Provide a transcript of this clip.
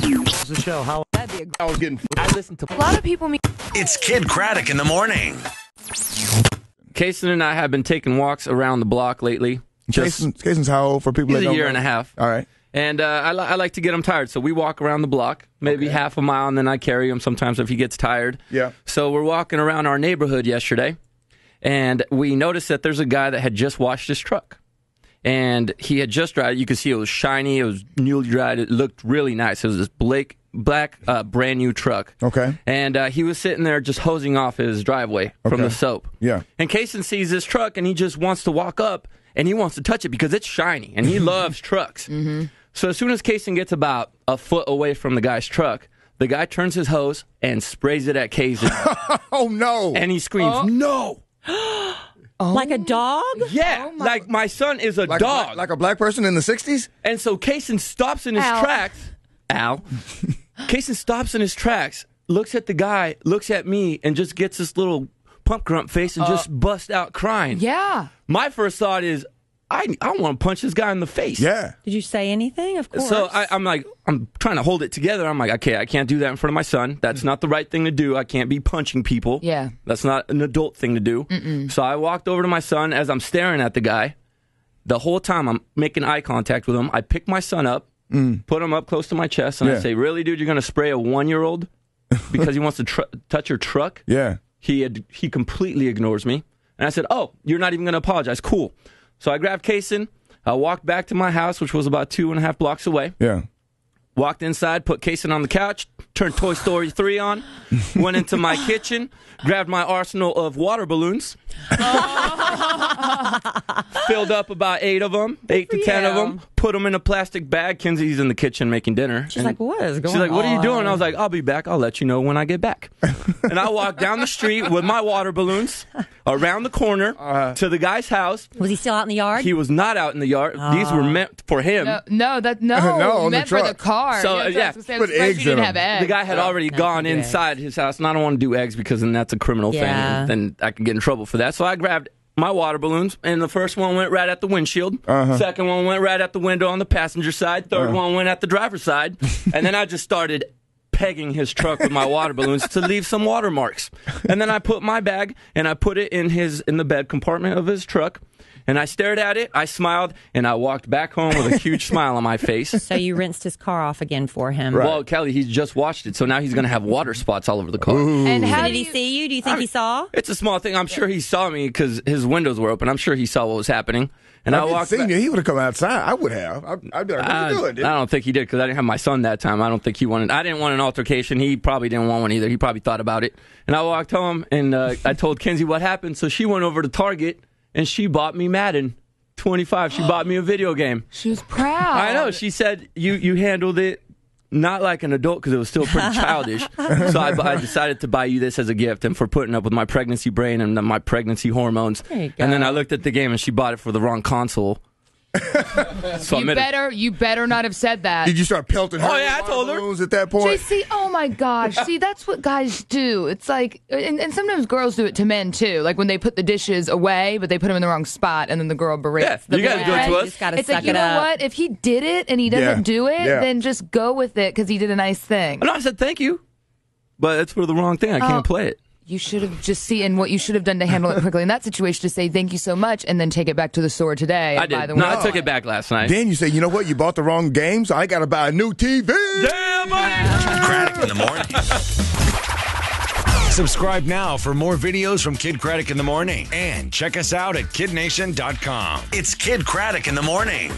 It's the show. How I was getting. I listen to A lot of people mean It's Kid Craddock in the morning. Kason and I have been taking walks around the block lately. Kason's how old for people that He's don't a year know? and a half. All right. And I like to get him tired. So we walk around the block, maybe half a mile, and then I carry him sometimes if he gets tired. Yeah. So we're walking around our neighborhood yesterday, and we noticed that there's a guy that had just washed his truck. And he had just dried it. You could see it was shiny. It was newly dried. It looked really nice. It was this black brand new truck. Okay. And he was sitting there just hosing off his driveway from the soap. Yeah. And Kason sees this truck, and he just wants to walk up, and he wants to touch it because it's shiny, and he loves trucks. Mm-hmm. So as soon as Kason gets about a foot away from the guy's truck, the guy turns his hose and sprays it at Kason. Oh, no. And he screams, no. Like a dog? Yeah, like my son is a dog. Like a black person in the 60s? And so Kason stops in his tracks. Ow. Kason stops in his tracks, looks at the guy, looks at me, and just gets this little pump grunt face and just busts out crying. Yeah. My first thought is, I want to punch this guy in the face. Yeah. Did you say anything? Of course. So I'm trying to hold it together. I'm like, okay, I can't do that in front of my son. That's not the right thing to do. I can't be punching people. Yeah. That's not an adult thing to do. Mm-mm. So I walked over to my son as I'm staring at the guy. The whole time I'm making eye contact with him. I pick my son up, put him up close to my chest, and I say, really, dude, you're going to spray a 1-year-old because he wants to touch your truck? Yeah. He completely ignores me. And I said, oh, you're not even going to apologize. Cool. So I grabbed Kason. I walked back to my house, which was about 2.5 blocks away. Yeah. Walked inside, put Kason on the couch, turned Toy Story 3 on, went into my kitchen, grabbed my arsenal of water balloons, filled up about 8 of them, 8 to 10 of them, put them in a plastic bag. Kenzie's in the kitchen making dinner. She's like, what is going on? She's like, what are you doing? I was like, I'll be back. I'll let you know when I get back. And I walked down the street with my water balloons around the corner to the guy's house. Was he still out in the yard? He was not out in the yard. These were meant for him. No, on meant the for the truck. car. So, yeah. Put eggs in didn't them. have eggs. The guy had already gone inside his house, and I don't want to do eggs because then that's a criminal thing, and then I could get in trouble for that. So I grabbed my water balloons, and the first one went right at the windshield. Second one went right at the window on the passenger side. Third one went at the driver's side. And then I just started pegging his truck with my water balloons to leave some watermarks. And then I put my bag, and I put it in the bed compartment of his truck. And I stared at it, I smiled, and I walked back home with a huge smile on my face. So you rinsed his car off again for him. Right. Well, Kelly, he's just washed it, so now he's going to have water spots all over the car. And So how did he see you? Do you think he saw? It's a small thing. I'm sure he saw me because his windows were open. I'm sure he saw what was happening. And I walked back. You, he would have come outside. I would have. I'd be like, what are you doing? I don't think he did because I didn't have my son that time. I don't think he wanted. I didn't want an altercation. He probably didn't want one either. He probably thought about it. And I walked home and I told Kenzie what happened. So she went over to Target and she bought me Madden 25. She bought me a video game. She was proud. I know. She said you handled it not like an adult because it was still pretty childish. So I decided to buy you this as a gift and for putting up with my pregnancy brain and my pregnancy hormones. There you go. And then I looked at the game and she bought it for the wrong console. So You better not have said that. Did you start pelting her? Oh, yeah, I with told her. balloons at that point? JC, oh my gosh. See, that's what guys do. It's like, and sometimes girls do it to men too. Like when they put the dishes away, but they put them in the wrong spot, and then the girl berates the you gotta do it to boyfriend. us. You just gotta It's suck like, you it know up. what? If he did it and he doesn't do it, Yeah. then just go with it because he did a nice thing. No, I said thank you. But it's for the wrong thing. I can't play it. You should have just seen what you should have done to handle it quickly in that situation to say thank you so much and then take it back to the store today. I and buy did. the No, one. I took it back last night. Then you say, you know what? You bought the wrong game, so I got to buy a new TV. Damn, buddy! Craddock in the morning. Subscribe now for more videos from Kid Craddock in the morning. And check us out at kidnation.com. It's Kid Craddock in the morning.